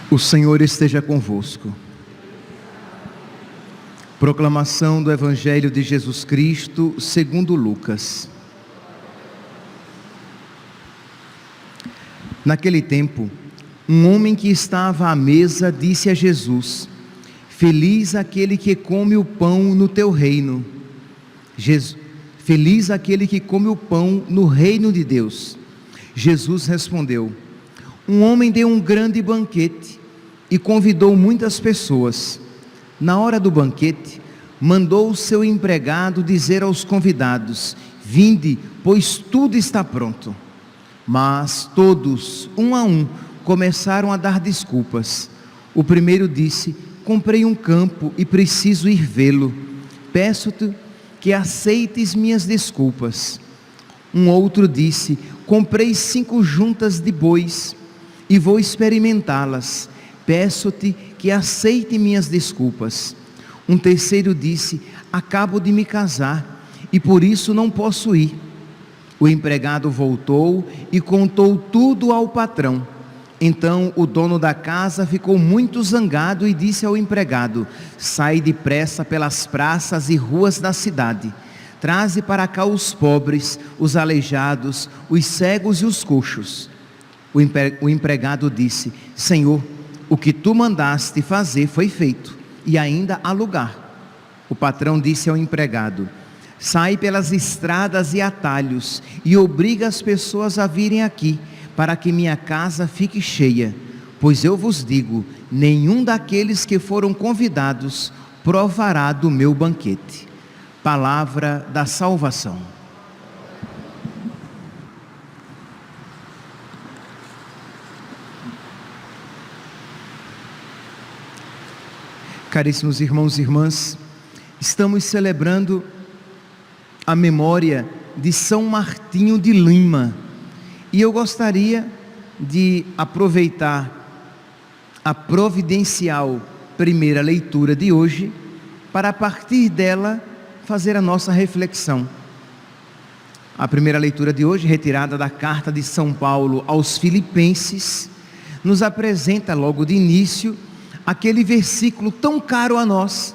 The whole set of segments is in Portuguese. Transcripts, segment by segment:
O Senhor esteja convosco. Proclamação do Evangelho de Jesus Cristo segundo Lucas. Naquele tempo, um homem que estava à mesa disse a Jesus: Feliz aquele que come o pão no teu reino. Feliz aquele que come o pão no reino de Deus. Jesus respondeu: Um homem deu um grande banquete e convidou muitas pessoas. Na hora do banquete, mandou o seu empregado dizer aos convidados: Vinde, pois tudo está pronto. Mas todos, um a um, começaram a dar desculpas. O primeiro disse: Comprei um campo e preciso ir vê-lo. Peço-te que aceites minhas desculpas. Um outro disse: Comprei 5 juntas de bois e vou experimentá-las. Peço-te que aceite minhas desculpas. Um terceiro disse: Acabo de me casar e por isso não posso ir. O empregado voltou e contou tudo ao patrão. Então o dono da casa ficou muito zangado e disse ao empregado: Sai depressa pelas praças e ruas da cidade. Traze para cá os pobres, os aleijados, os cegos e os coxos. O empregado disse: Senhor, o que tu mandaste fazer foi feito, e ainda há lugar. O patrão disse ao empregado: Sai pelas estradas e atalhos, e obriga as pessoas a virem aqui, para que minha casa fique cheia. Pois eu vos digo, nenhum daqueles que foram convidados provará do meu banquete. Palavra da salvação. Caríssimos irmãos e irmãs, estamos celebrando a memória de São Martinho de Lima, e eu gostaria de aproveitar a providencial primeira leitura de hoje, para a partir dela fazer a nossa reflexão. A primeira leitura de hoje, retirada da carta de São Paulo aos Filipenses, nos apresenta logo de início aquele versículo tão caro a nós,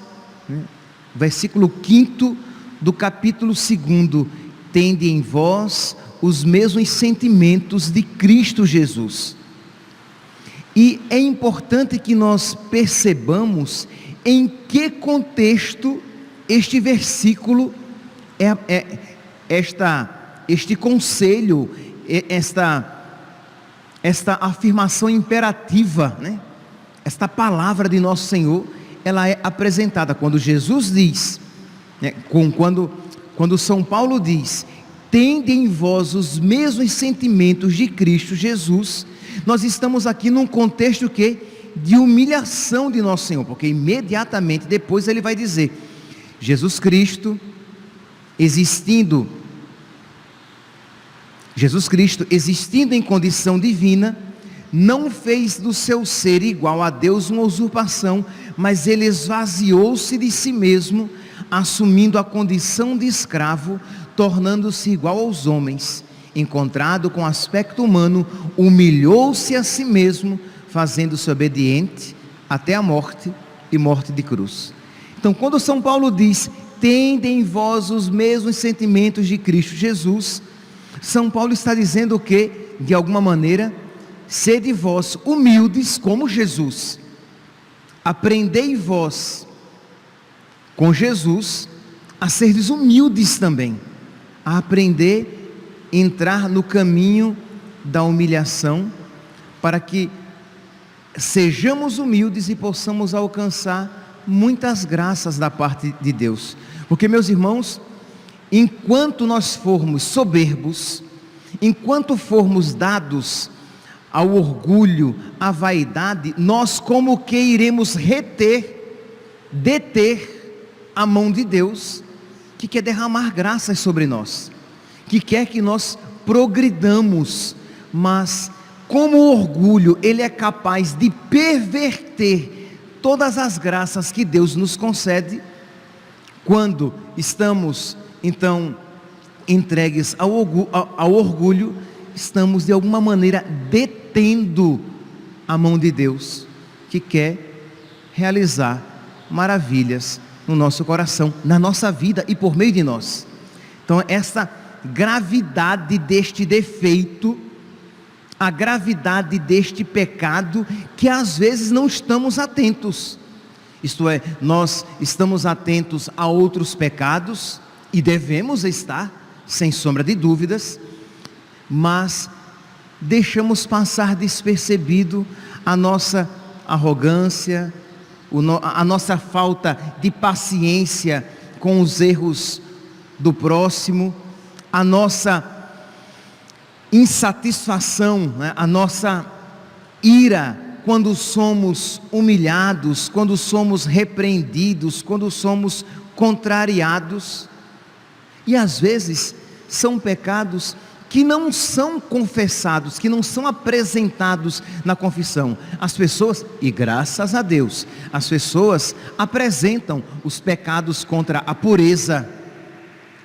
versículo 5 do capítulo 2, tende em vós os mesmos sentimentos de Cristo Jesus. E é importante que nós percebamos em que contexto este versículo, este conselho, esta afirmação imperativa, esta palavra de nosso Senhor, ela é apresentada quando Jesus diz, quando São Paulo diz: tende em vós os mesmos sentimentos de Cristo Jesus. Nós estamos aqui num contexto de humilhação de nosso Senhor, porque imediatamente depois ele vai dizer: Jesus Cristo existindo em condição divina, não fez do seu ser igual a Deus uma usurpação, mas ele esvaziou-se de si mesmo, assumindo a condição de escravo, tornando-se igual aos homens. Encontrado com aspecto humano, humilhou-se a si mesmo, fazendo-se obediente até a morte e morte de cruz. Então, quando São Paulo diz: tende em vós os mesmos sentimentos de Cristo Jesus, São Paulo está dizendo que, de alguma maneira, sede vós humildes como Jesus. Aprendei vós com Jesus a serdes humildes também, a aprender a entrar no caminho da humilhação, para que sejamos humildes e possamos alcançar muitas graças da parte de Deus. Porque, meus irmãos, enquanto nós formos soberbos, enquanto formos dados ao orgulho, à vaidade, nós como que iremos deter a mão de Deus, que quer derramar graças sobre nós, que quer que nós progridamos, mas como o orgulho, ele é capaz de perverter todas as graças que Deus nos concede. Quando estamos, então, entregues ao orgulho, estamos de alguma maneira detendo a mão de Deus, que quer realizar maravilhas no nosso coração, na nossa vida e por meio de nós. Então, essa gravidade deste defeito, a gravidade deste pecado, que às vezes não estamos atentos. Isto é, nós estamos atentos a outros pecados, e devemos estar, sem sombra de dúvidas, mas deixamos passar despercebido a nossa arrogância, a nossa falta de paciência com os erros do próximo, a nossa insatisfação, né? A nossa ira quando somos humilhados, quando somos repreendidos, quando somos contrariados. E às vezes são pecados que não são confessados, que não são apresentados na confissão. As pessoas, e graças a Deus, as pessoas apresentam os pecados contra a pureza,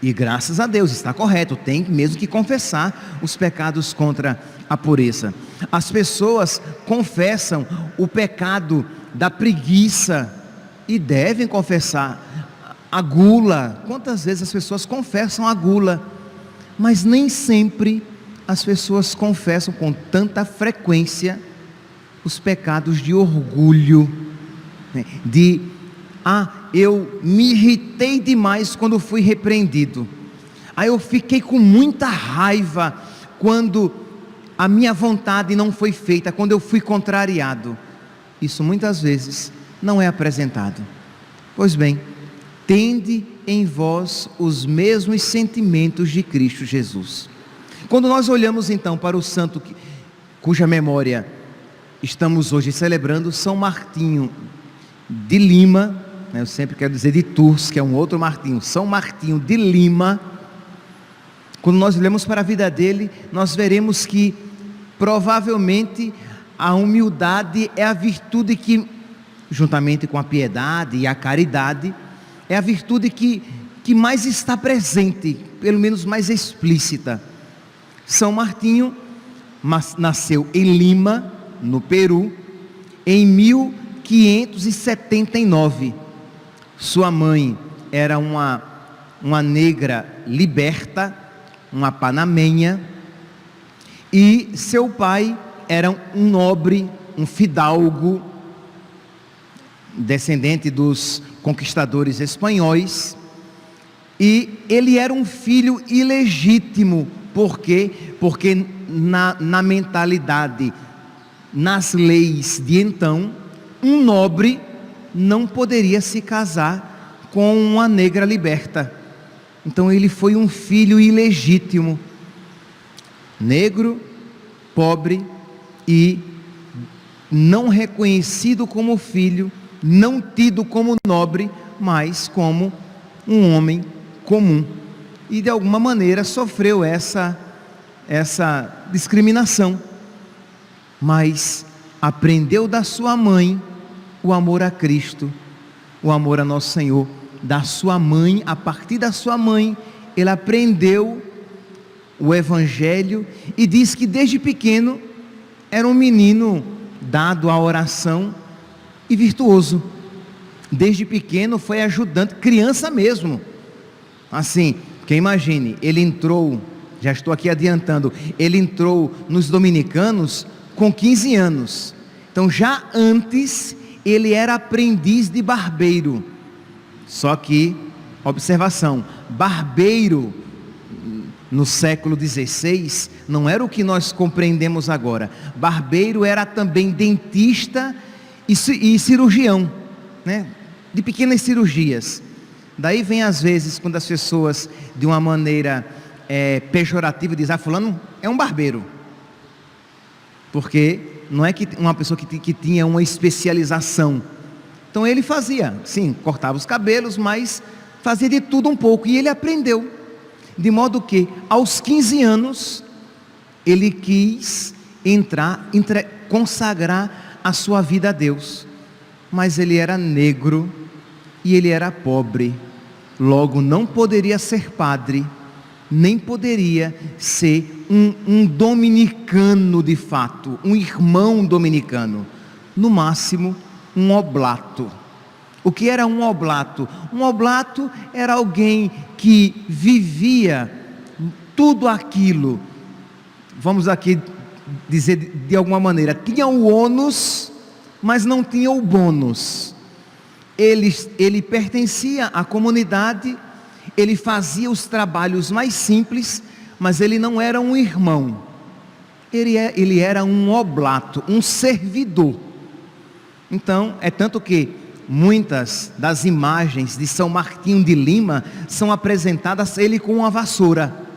e graças a Deus, está correto, tem mesmo que confessar os pecados contra a pureza. As pessoas confessam o pecado da preguiça, e devem confessar a gula. Quantas vezes as pessoas confessam a gula? Mas nem sempre as pessoas confessam com tanta frequência os pecados de orgulho, né? Eu me irritei demais quando fui repreendido. Eu fiquei com muita raiva quando a minha vontade não foi feita, quando eu fui contrariado. Isso muitas vezes não é apresentado. Pois bem, tende em vós os mesmos sentimentos de Cristo Jesus. Quando nós olhamos então para o santo cuja memória estamos hoje celebrando, São Martinho de Lima, eu sempre quero dizer de Tours, que é um outro Martinho, São Martinho de Lima. Quando nós olhamos para a vida dele, nós veremos que provavelmente a humildade é a virtude que, juntamente com a piedade e a caridade, é a virtude que mais está presente, pelo menos mais explícita. São Martinho nasceu em Lima, no Peru, em 1579. Sua mãe era uma negra liberta, uma panamenha, e seu pai era um nobre, um fidalgo, descendente dos conquistadores espanhóis, e ele era um filho ilegítimo. Por quê? Porque na mentalidade, nas leis de então, um nobre não poderia se casar com uma negra liberta. Então ele foi um filho ilegítimo, negro, pobre e não reconhecido como filho, não tido como nobre, mas como um homem comum. E de alguma maneira sofreu essa discriminação, mas aprendeu da sua mãe o amor a Cristo, o amor a nosso Senhor. Da sua mãe, a partir da sua mãe, ele aprendeu o Evangelho, e diz que desde pequeno era um menino dado à oração e virtuoso. Desde pequeno foi ajudante, criança mesmo. Assim, que imagine, ele entrou, já estou aqui adiantando, ele entrou nos dominicanos com 15 anos. Então já antes ele era aprendiz de barbeiro. Só que, observação, barbeiro no século XVI não era o que nós compreendemos agora. Barbeiro era também dentista e cirurgião, né? De pequenas cirurgias. Daí vem às vezes quando as pessoas de uma maneira pejorativa dizem: fulano é um barbeiro, porque não é que uma pessoa que tinha uma especialização. Então ele fazia, sim, cortava os cabelos, mas fazia de tudo um pouco, e ele aprendeu, de modo que aos 15 anos ele quis consagrar a sua vida a Deus, mas ele era negro e ele era pobre, logo não poderia ser padre, nem poderia ser um dominicano de fato, um irmão dominicano. No máximo um oblato. O que era um oblato? Um oblato era alguém que vivia tudo aquilo, vamos aqui dizer de alguma maneira, tinha o ônus, mas não tinha o bônus. Ele pertencia à comunidade, ele fazia os trabalhos mais simples, mas ele não era um irmão, ele era um oblato, um servidor. Então, é tanto que muitas das imagens de São Martinho de Lima são apresentadas ele com uma vassoura,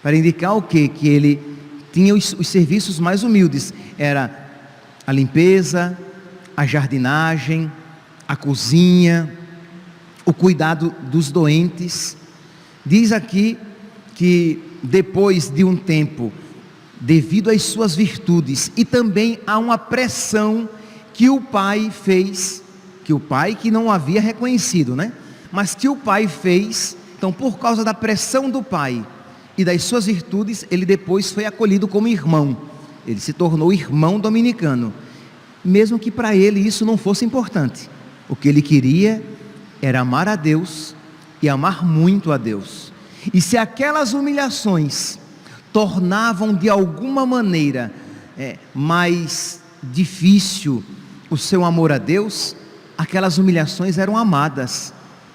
para indicar o quê? Que ele tinha os serviços mais humildes, era a limpeza, a jardinagem, a cozinha, o cuidado dos doentes. Diz aqui que depois de um tempo, devido às suas virtudes e também a uma pressão que o pai fez, que o pai que não havia reconhecido, né? Mas que o pai fez, então por causa da pressão do pai e das suas virtudes, ele depois foi acolhido como irmão, ele se tornou irmão dominicano, mesmo que para ele isso não fosse importante. O que ele queria era amar a Deus e amar muito a Deus. E se aquelas humilhações tornavam de alguma maneira mais difícil o seu amor a Deus, aquelas humilhações eram amadas,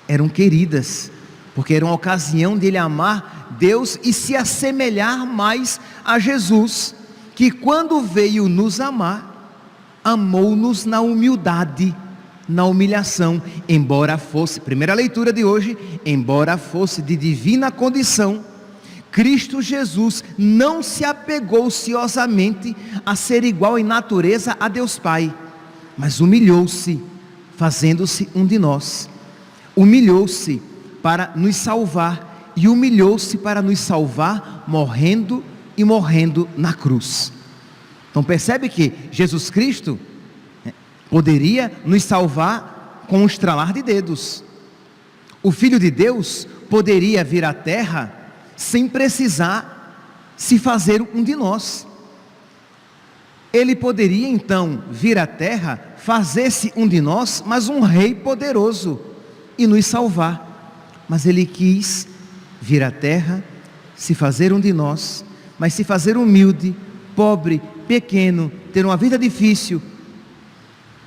eram queridas, porque era uma ocasião de ele amar Deus e se assemelhar mais a Jesus, que quando veio nos amar, amou-nos na humildade, na humilhação, embora fosse, primeira leitura de hoje, embora fosse de divina condição, Cristo Jesus não se apegou ociosamente a ser igual em natureza a Deus Pai, mas humilhou-se, fazendo-se um de nós, humilhou-se para nos salvar, e humilhou-se para nos salvar, morrendo e morrendo na cruz. Então percebe que Jesus Cristo poderia nos salvar com um estralar de dedos. O Filho de Deus poderia vir à terra sem precisar se fazer um de nós. Ele poderia então vir à terra, fazer-se um de nós, mas um rei poderoso, e nos salvar. Mas ele quis vir à terra, se fazer um de nós, mas se fazer humilde, pobre, pequeno, ter uma vida difícil,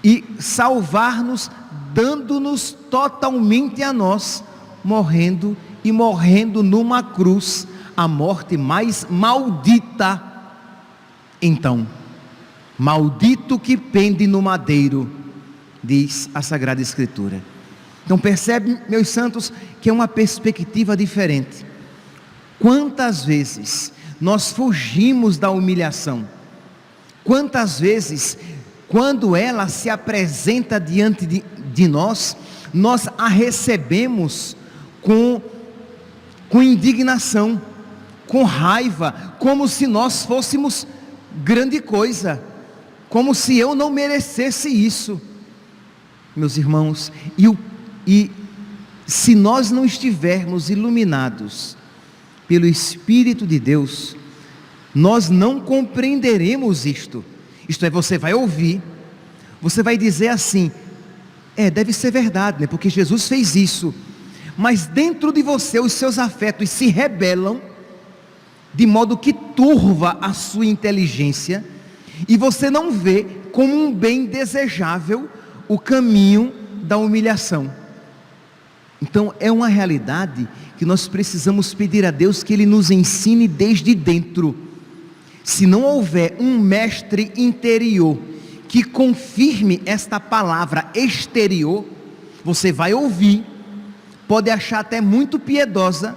e salvar-nos, dando-nos totalmente a nós, morrendo e morrendo numa cruz, a morte mais maldita. Então, maldito que pende no madeiro, diz a Sagrada Escritura. Então percebe, meus santos, que é uma perspectiva diferente. Quantas vezes nós fugimos da humilhação? Quantas vezes, quando ela se apresenta diante de nós, nós a recebemos com indignação, com raiva, como se nós fôssemos grande coisa, como se eu não merecesse isso. Meus irmãos, e se nós não estivermos iluminados pelo Espírito de Deus, nós não compreenderemos isto. Isto é, você vai ouvir, você vai dizer assim, deve ser verdade, né? Porque Jesus fez isso, mas dentro de você os seus afetos se rebelam, de modo que turva a sua inteligência, e você não vê como um bem desejável o caminho da humilhação. Então é uma realidade que nós precisamos pedir a Deus que Ele nos ensine desde dentro. Se não houver um mestre interior que confirme esta palavra exterior, você vai ouvir, pode achar até muito piedosa,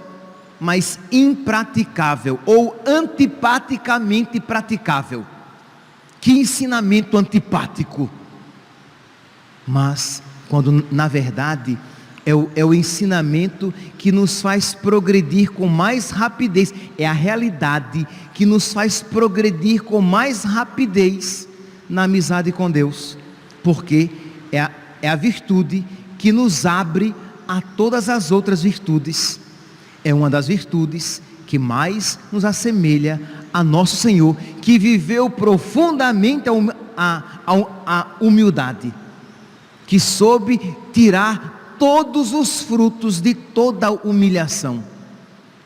mas impraticável ou antipaticamente praticável. Que ensinamento antipático! Mas quando na verdade é o ensinamento que nos faz progredir com mais rapidez, é a realidade que nos faz progredir com mais rapidez na amizade com Deus, porque é a virtude que nos abre a todas as outras virtudes, é uma das virtudes que mais nos assemelha a nosso Senhor, que viveu profundamente a humildade, que soube tirar todos os frutos de toda a humilhação.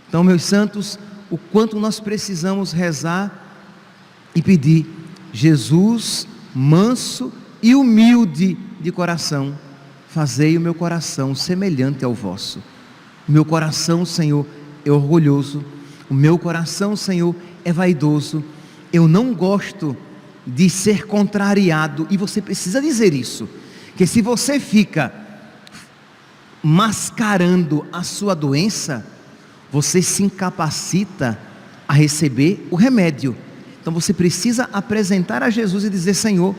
Então, meus santos, o quanto nós precisamos rezar e pedir: Jesus, manso e humilde de coração, fazei o meu coração semelhante ao vosso. O meu coração, Senhor, é orgulhoso, o meu coração, Senhor, é vaidoso, eu não gosto de ser contrariado. E você precisa dizer isso, que se você fica mascarando a sua doença, você se incapacita a receber o remédio. Então você precisa apresentar a Jesus e dizer: Senhor,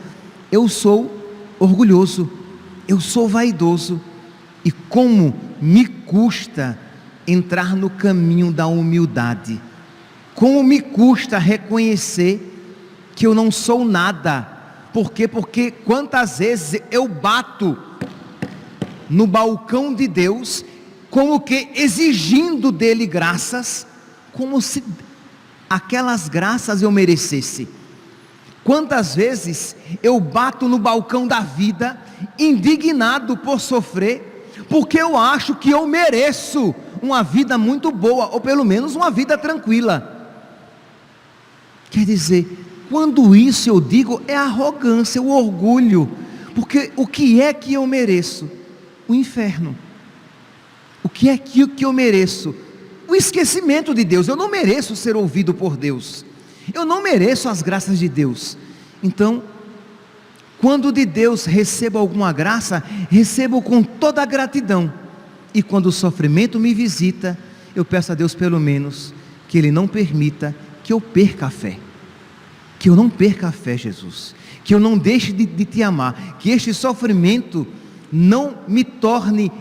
eu sou orgulhoso, eu sou vaidoso, e como me custa entrar no caminho da humildade, como me custa reconhecer que eu não sou nada. Por quê? Porque quantas vezes eu bato no balcão de Deus, como que exigindo dele graças, como se aquelas graças eu merecesse. Quantas vezes eu bato no balcão da vida, indignado por sofrer, porque eu acho que eu mereço uma vida muito boa, ou pelo menos uma vida tranquila. Quer dizer, quando isso eu digo, é arrogância, o orgulho, porque o que é que eu mereço? O inferno. O que é que eu mereço? O esquecimento de Deus. Eu não mereço ser ouvido por Deus, eu não mereço as graças de Deus. Então, quando de Deus recebo alguma graça, recebo com toda a gratidão. E quando o sofrimento me visita, eu peço a Deus pelo menos que Ele não permita que eu perca a fé, que eu não perca a fé, Jesus, que eu não deixe de te amar, que este sofrimento não me torne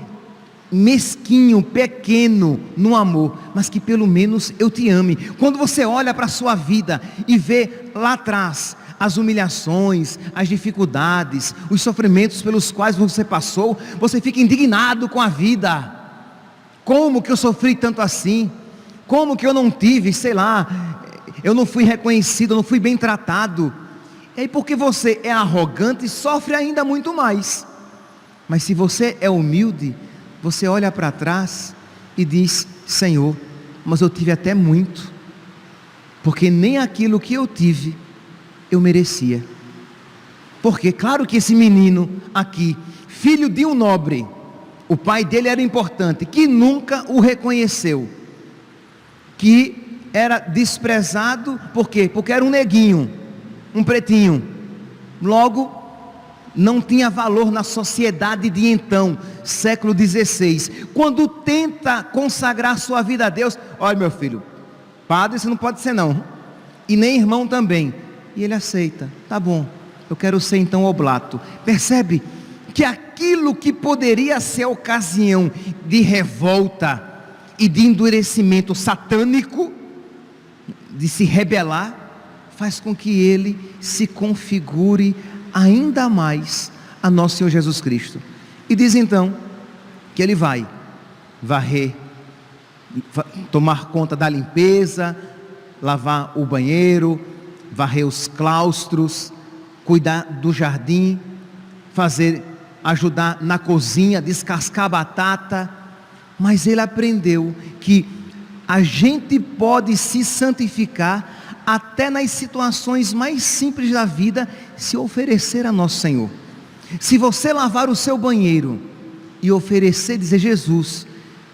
mesquinho, pequeno no amor, mas que pelo menos eu te ame. Quando você olha para a sua vida e vê lá atrás as humilhações, as dificuldades, os sofrimentos pelos quais você passou, você fica indignado com a vida. Como que eu sofri tanto assim? Como que eu não tive, sei lá, eu não fui reconhecido, eu não fui bem tratado? E aí, porque você é arrogante, sofre ainda muito mais. Mas se você é humilde, você olha para trás e diz: Senhor, mas eu tive até muito, porque nem aquilo que eu tive eu merecia. Porque claro que esse menino aqui, filho de um nobre, o pai dele era importante, que nunca o reconheceu, que era desprezado. Por quê? Porque era um neguinho, um pretinho, logo não tinha valor na sociedade de então, século XVI. Quando tenta consagrar sua vida a Deus: olha, meu filho, padre você não pode ser não, e nem irmão também. E ele aceita: tá bom, eu quero ser então oblato. Percebe que aquilo que poderia ser ocasião de revolta e de endurecimento satânico, de se rebelar, faz com que ele se configure ainda mais a nosso Senhor Jesus Cristo. E diz então que ele vai varrer, tomar conta da limpeza, lavar o banheiro, varrer os claustros, cuidar do jardim, ajudar na cozinha, descascar a batata. Mas ele aprendeu que a gente pode se santificar até nas situações mais simples da vida, se oferecer a nosso Senhor. Se você lavar o seu banheiro e oferecer, dizer: Jesus,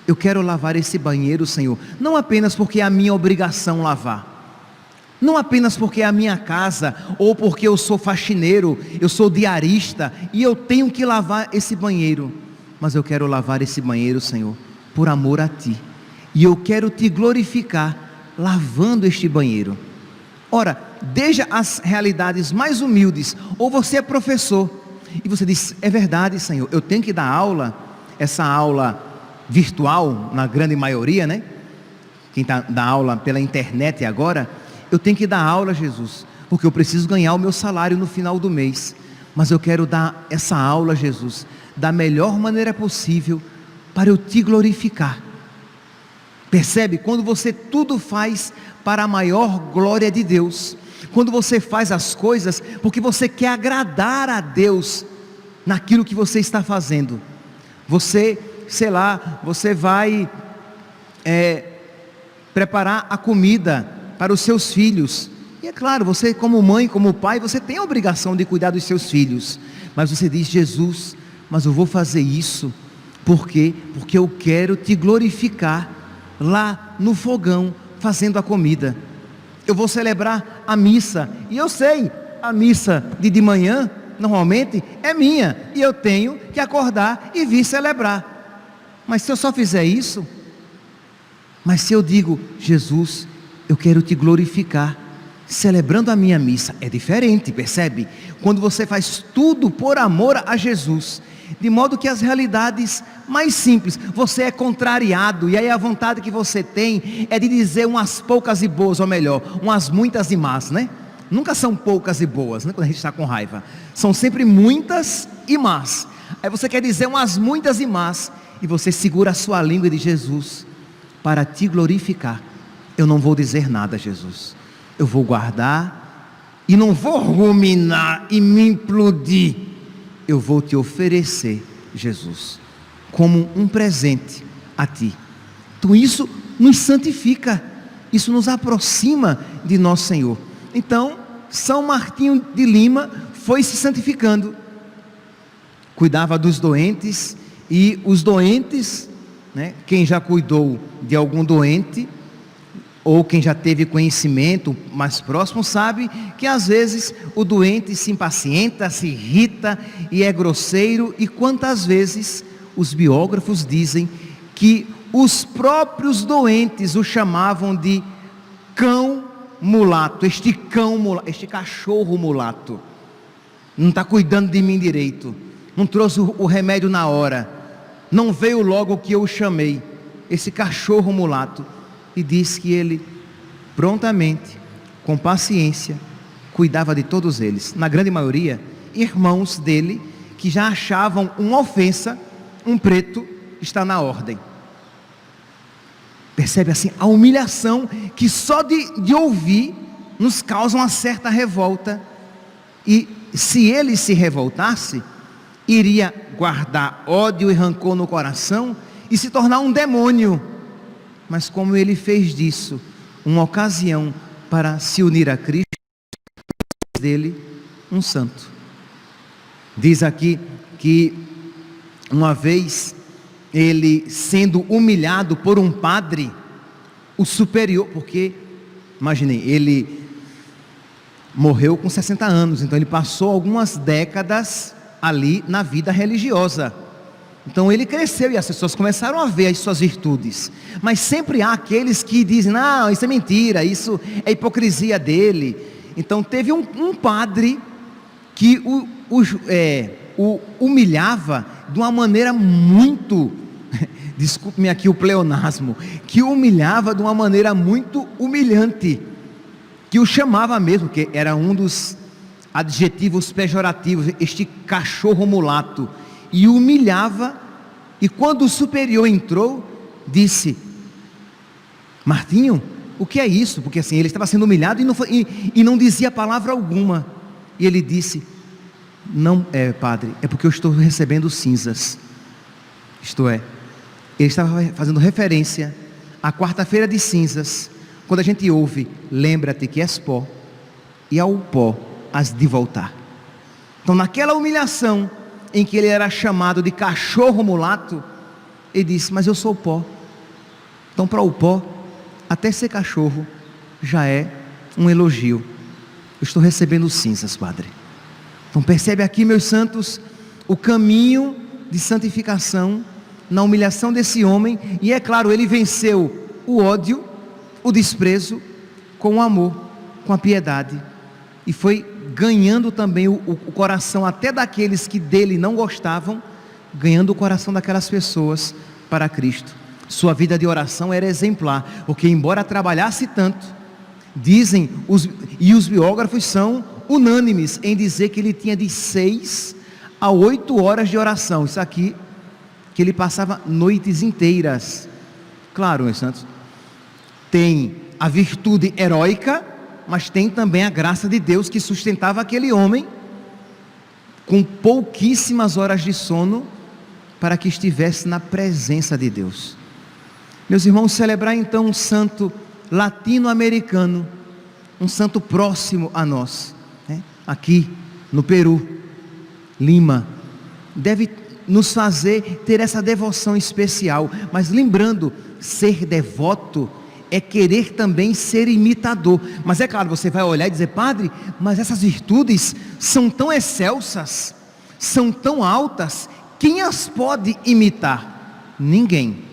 eu quero lavar esse banheiro, Senhor, não apenas porque é a minha obrigação lavar, não apenas porque é a minha casa, ou porque eu sou faxineiro, eu sou diarista e eu tenho que lavar esse banheiro, mas eu quero lavar esse banheiro, Senhor, por amor a Ti, e eu quero Te glorificar lavando este banheiro. Ora, desde as realidades mais humildes, ou você é professor e você diz: é verdade, Senhor, eu tenho que dar aula, essa aula virtual, na grande maioria, né? Quem dá aula pela internet agora, eu tenho que dar aula, Jesus, porque eu preciso ganhar o meu salário no final do mês, mas eu quero dar essa aula, Jesus, da melhor maneira possível, para eu Te glorificar. Percebe? Quando você tudo faz para a maior glória de Deus, Quando você faz as coisas porque você quer agradar a Deus naquilo que você está fazendo. Você, sei lá, você vai preparar a comida para os seus filhos. E é claro, você como mãe, como pai, você tem a obrigação de cuidar dos seus filhos. Mas você diz: Jesus, mas eu vou fazer isso. Por quê? Porque eu quero te glorificar lá no fogão, fazendo a comida. Eu vou celebrar a missa, e eu sei, a missa de manhã, normalmente, é minha, e eu tenho que acordar e vir celebrar. Mas se eu só fizer isso, mas se eu digo: Jesus, eu quero te glorificar, celebrando a minha missa, é diferente, percebe? Quando você faz tudo por amor a Jesus, de modo que as realidades mais simples, você é contrariado, e aí a vontade que você tem é de dizer umas poucas e boas, ou melhor, umas muitas e más, né? Nunca são poucas e boas, né? Quando a gente está com raiva, são sempre muitas e más. Aí você quer dizer umas muitas e más, e você segura a sua língua e diz: Jesus, para te glorificar, eu não vou dizer nada, Jesus, eu vou guardar, e não vou ruminar e me implodir, eu vou te oferecer, Jesus, como um presente a ti. Então isso nos santifica, isso nos aproxima de nosso Senhor. Então São Martinho de Lima foi se santificando, cuidava dos doentes, e os doentes, né, quem já cuidou de algum doente, ou quem já teve conhecimento mais próximo, sabe que às vezes o doente se impacienta, se irrita e é grosseiro. E quantas vezes os biógrafos dizem que os próprios doentes o chamavam de cão mulato, este cão mulato, este cachorro mulato, não está cuidando de mim direito, não trouxe o remédio na hora, não veio logo o que eu chamei, esse cachorro mulato. E diz que ele prontamente, com paciência, cuidava de todos eles, na grande maioria, irmãos dele, que já achavam uma ofensa, um preto está na ordem. Percebe assim, a humilhação que só de ouvir nos causa uma certa revolta, e se ele se revoltasse, iria guardar ódio e rancor no coração, e se tornar um demônio. Mas como ele fez disso uma ocasião para se unir a Cristo, dele um santo. Diz aqui que uma vez ele, sendo humilhado por um padre, o superior, porque imaginem, ele morreu com 60 anos, então ele passou algumas décadas ali na vida religiosa. Então ele cresceu e as pessoas começaram a ver as suas virtudes, mas sempre há aqueles que dizem: não, isso é mentira, isso é hipocrisia dele. Então teve um padre que o humilhava de uma maneira muito, desculpe-me aqui o pleonasmo, que o humilhava de uma maneira muito humilhante, que o chamava mesmo, que era um dos adjetivos pejorativos, este cachorro mulato, e humilhava. E quando o superior entrou, disse: Martinho, o que é isso? Porque assim, ele estava sendo humilhado e não dizia palavra alguma. E ele disse: não, padre, é porque eu estou recebendo cinzas. Isto é, ele estava fazendo referência à quarta-feira de cinzas, quando a gente ouve: lembra-te que és pó, e ao pó has de voltar. Então naquela humilhação em que ele era chamado de cachorro mulato, ele disse: mas eu sou pó. Então para o pó, até ser cachorro já é um elogio. Eu estou recebendo cinzas, padre. Então percebe aqui, meus santos, o caminho de santificação na humilhação desse homem. E é claro, ele venceu o ódio, o desprezo, com o amor, com a piedade, e foi ganhando também o coração até daqueles que dele não gostavam, ganhando o coração daquelas pessoas para Cristo. Sua vida de oração era exemplar, porque embora trabalhasse tanto, dizem, e os biógrafos são unânimes em dizer que ele tinha de 6 a 8 horas de oração. Isso aqui, que ele passava noites inteiras. Claro, meus santos, tem a virtude heróica, mas tem também a graça de Deus que sustentava aquele homem com pouquíssimas horas de sono para que estivesse na presença de Deus. Meus irmãos, celebrar então um santo latino-americano, um santo próximo a nós, né? Aqui no Peru, Lima, deve nos fazer ter essa devoção especial. Mas lembrando, ser devoto é querer também ser imitador. Mas é claro, você vai olhar e dizer: padre, mas essas virtudes são tão excelsas, são tão altas, quem as pode imitar? Ninguém.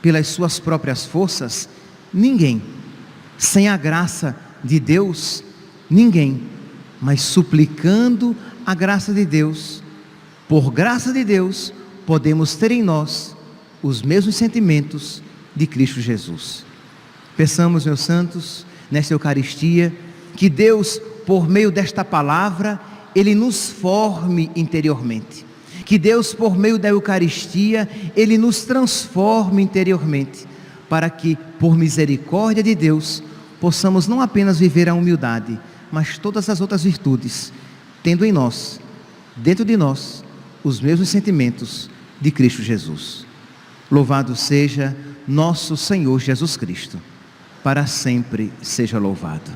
Pelas suas próprias forças, ninguém. Sem a graça de Deus, ninguém. Mas suplicando a graça de Deus, por graça de Deus, podemos ter em nós os mesmos sentimentos de Cristo Jesus. Peçamos, meus santos, nesta Eucaristia, que Deus, por meio desta palavra, Ele nos forme interiormente. Que Deus, por meio da Eucaristia, Ele nos transforme interiormente, para que, por misericórdia de Deus, possamos não apenas viver a humildade, mas todas as outras virtudes, tendo em nós, dentro de nós, os mesmos sentimentos de Cristo Jesus. Louvado seja nosso Senhor Jesus Cristo, para sempre seja louvado.